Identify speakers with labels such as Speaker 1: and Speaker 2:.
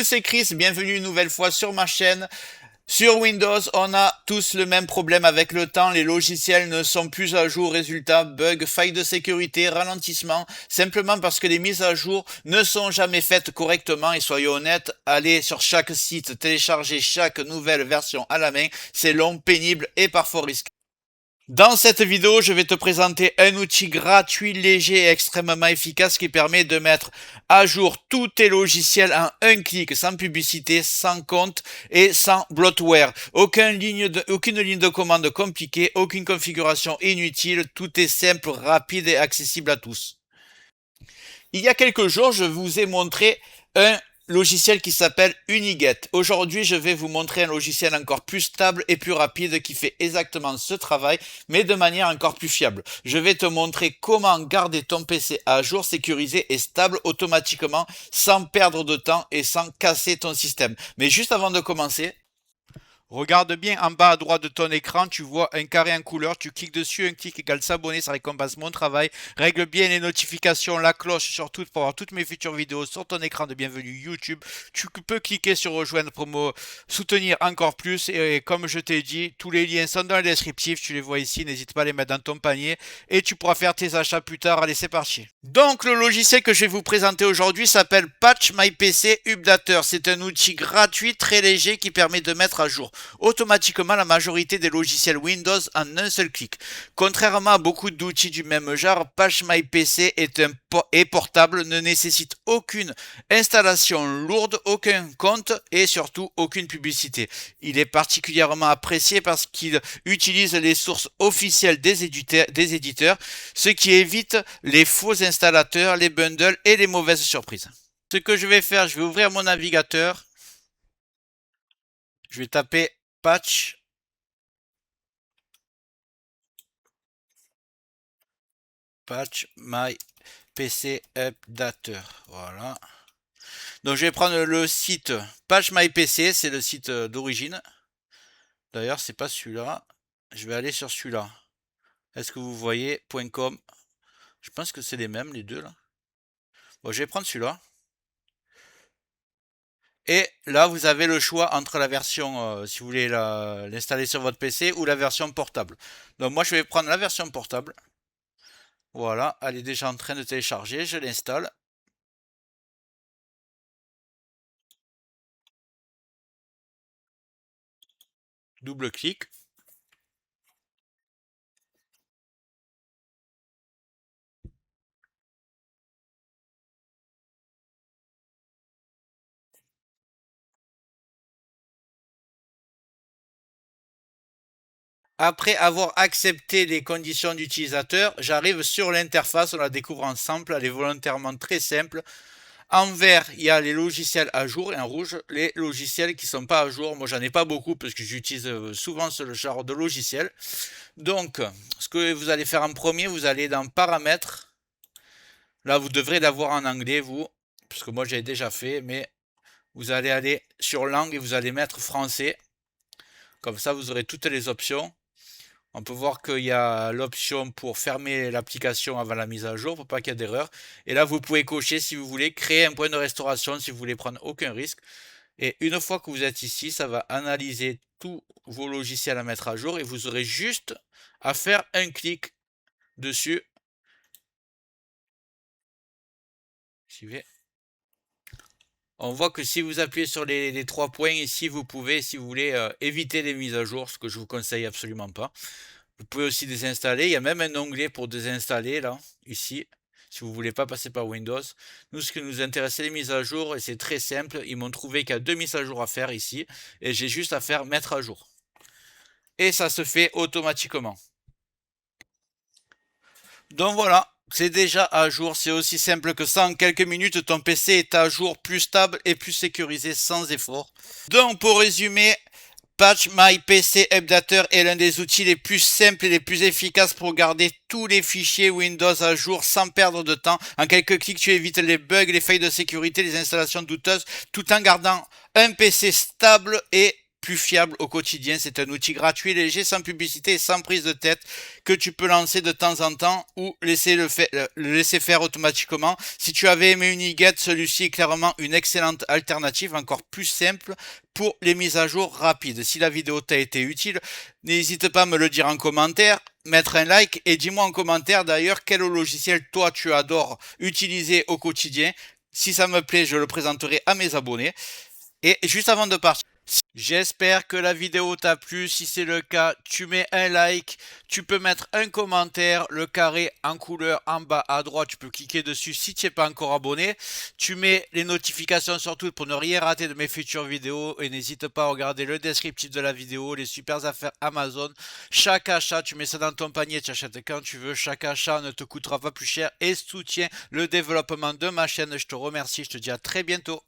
Speaker 1: Salut, c'est Chris, bienvenue une nouvelle fois sur ma chaîne. Sur Windows, on a tous le même problème avec le temps, les logiciels ne sont plus à jour, résultat, bugs, failles de sécurité, ralentissement, simplement parce que les mises à jour ne sont jamais faites correctement et soyons honnêtes, aller sur chaque site, télécharger chaque nouvelle version à la main, c'est long, pénible et parfois risqué. Dans cette vidéo, je vais te présenter un outil gratuit, léger et extrêmement efficace qui permet de mettre à jour tous tes logiciels en un clic, sans publicité, sans compte et sans bloatware. Aucune ligne de commande compliquée, aucune configuration inutile, tout est simple, rapide et accessible à tous. Il y a quelques jours, je vous ai montré un logiciel qui s'appelle Uniget. Aujourd'hui, je vais vous montrer un logiciel encore plus stable et plus rapide qui fait exactement ce travail, mais de manière encore plus fiable. Je vais te montrer comment garder ton PC à jour, sécurisé et stable automatiquement, sans perdre de temps et sans casser ton système. Mais juste avant de commencer, regarde bien en bas à droite de ton écran, tu vois un carré en couleur, tu cliques dessus, un clic égale s'abonner, ça récompense mon travail. Règle bien les notifications, la cloche surtout pour avoir toutes mes futures vidéos sur ton écran de bienvenue YouTube. Tu peux cliquer sur rejoindre pour me soutenir encore plus et comme je t'ai dit, tous les liens sont dans le descriptif, tu les vois ici, n'hésite pas à les mettre dans ton panier et tu pourras faire tes achats plus tard. Allez, c'est parti. Donc le logiciel que je vais vous présenter aujourd'hui s'appelle Patch My PC Updater. C'est un outil gratuit très léger qui permet de mettre à jour automatiquement la majorité des logiciels Windows en un seul clic. Contrairement à beaucoup d'outils du même genre, Patch My PC est portable, ne nécessite aucune installation lourde, aucun compte et surtout aucune publicité. Il est particulièrement apprécié parce qu'il utilise les sources officielles des éditeurs, ce qui évite les faux installateurs, les bundles et les mauvaises surprises. Ce que je vais faire, je vais ouvrir mon navigateur. Je vais taper Patch My PC Updater. Voilà. Donc je vais prendre le site Patch My PC, c'est le site d'origine. D'ailleurs, c'est pas celui-là. Je vais aller sur celui-là. Est-ce que vous voyez .com? Je pense que c'est les mêmes, les deux là. Bon, je vais prendre celui-là. Et là, vous avez le choix entre la version, si vous voulez l'installer sur votre PC, ou la version portable. Donc moi, je vais prendre la version portable. Voilà, elle est déjà en train de télécharger, je l'installe. Double-clic. Après avoir accepté les conditions d'utilisateur, j'arrive sur l'interface, on la découvre ensemble, elle est volontairement très simple. En vert, il y a les logiciels à jour et en rouge, les logiciels qui ne sont pas à jour. Moi, j'en ai pas beaucoup parce que j'utilise souvent ce genre de logiciel. Donc, ce que vous allez faire en premier, vous allez dans Paramètres. Là, vous devrez l'avoir en anglais, vous, parce que moi, j'ai déjà fait, mais vous allez aller sur Langue et vous allez mettre Français. Comme ça, vous aurez toutes les options. On peut voir qu'il y a l'option pour fermer l'application avant la mise à jour pour pas qu'il y ait d'erreur. Et là, vous pouvez cocher si vous voulez créer un point de restauration si vous voulez prendre aucun risque. Et une fois que vous êtes ici, ça va analyser tous vos logiciels à mettre à jour et vous aurez juste à faire un clic dessus. J'y vais. On voit que si vous appuyez sur les 3 points ici, vous pouvez, si vous voulez, éviter les mises à jour, ce que je vous conseille absolument pas. Vous pouvez aussi désinstaller. Il y a même un onglet pour désinstaller là, ici, si vous ne voulez pas passer par Windows. Nous, ce qui nous intéresse, c'est les mises à jour et c'est très simple. Ils m'ont trouvé qu'il y a 2 mises à jour à faire ici et j'ai juste à faire mettre à jour. Et ça se fait automatiquement. Donc voilà, c'est déjà à jour. C'est aussi simple que ça. En quelques minutes, ton PC est à jour, plus stable et plus sécurisé sans effort. Donc pour résumer, Patch My PC Updater est l'un des outils les plus simples et les plus efficaces pour garder tous les fichiers Windows à jour sans perdre de temps. En quelques clics, tu évites les bugs, les failles de sécurité, les installations douteuses, tout en gardant un PC stable et plus fiable au quotidien. C'est un outil gratuit, léger, sans publicité et sans prise de tête que tu peux lancer de temps en temps ou le laisser faire automatiquement. Si tu avais aimé Uniget, celui-ci est clairement une excellente alternative, encore plus simple pour les mises à jour rapides. Si la vidéo t'a été utile, n'hésite pas à me le dire en commentaire, mettre un like et dis-moi en commentaire d'ailleurs quel logiciel toi tu adores utiliser au quotidien. Si ça me plaît, je le présenterai à mes abonnés. Et juste avant de partir, j'espère que la vidéo t'a plu. Si c'est le cas, tu mets un like, tu peux mettre un commentaire, le carré en couleur en bas à droite, tu peux cliquer dessus si tu n'es pas encore abonné. Tu mets les notifications sur tout pour ne rien rater de mes futures vidéos et n'hésite pas à regarder le descriptif de la vidéo, les super affaires Amazon. Chaque achat, tu mets ça dans ton panier, tu achètes quand tu veux. Chaque achat ne te coûtera pas plus cher et soutient le développement de ma chaîne. Je te remercie, je te dis à très bientôt.